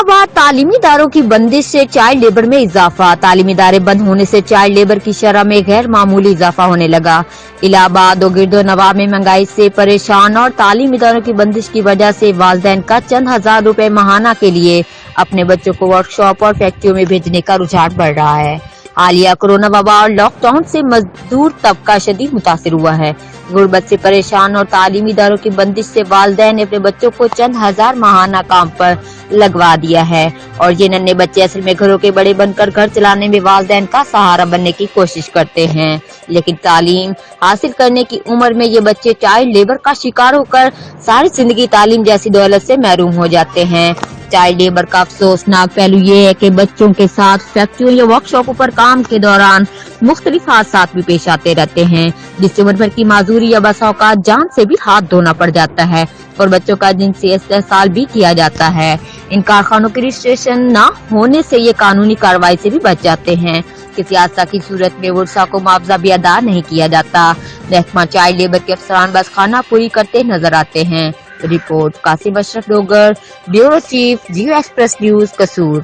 इलाहाबाद तालीमी इदारों की बंदिश से चाइल्ड लेबर में इजाफा। तालीमी इदारे बंद होने से चाइल्ड लेबर की शरह में गैर मामूली इजाफा होने लगा। इलाहाबाद और गिरदो-नवाह में महंगाई से परेशान और तालीमी इदारों की बंदिश की वजह से वालिदैन का चंद हजार रुपए माहाना के लिए अपने बच्चों को वर्कशॉप और फैक्ट्रियों में भेजने का रुझान बढ़ रहा है। हालिया कोरोना वबा और लॉकडाउन से मजदूर तबका शदीद मुतासिर हुआ है। गुर्बत से परेशान और तालीमी इदारों की बंदिश से वालिदैन ने अपने बच्चों को चंद हजार माहाना काम पर लगवा दिया है और ये नन्हे बच्चे असल में घरों के बड़े बनकर घर चलाने में वालिदैन का सहारा बनने की कोशिश करते हैं, लेकिन तालीम हासिल करने की उम्र में ये बच्चे चाइल्ड लेबर का शिकार होकर सारी जिंदगी तालीम जैसी दौलत से महरूम हो जाते हैं। चाइल्ड लेबर का अफसोसनाक पहलू ये है कि बच्चों के साथ फैक्ट्रियों या वर्कशॉपों पर काम के दौरान मुख्तलिफ हादसात भी पेश आते रहते हैं, जिससे उम्र भर की माजूरी या बसा औकात जान से भी हाथ धोना पड़ जाता है और बच्चों का जिनसी इस्तेहसाल भी किया जाता है। इन कारखानों की रजिस्ट्रेशन न होने से ये कानूनी कार्रवाई से भी बच जाते हैं। किसी हादसा की सूरत में वर्षा को मुआवजा भी अदा नहीं किया जाता। महकमा चाइल्ड लेबर के अफसरान बस खाना पूरी करते नजर आते हैं। Report Qasim Ashraf Dogar, bureau chief, Geo Express News, कसूर।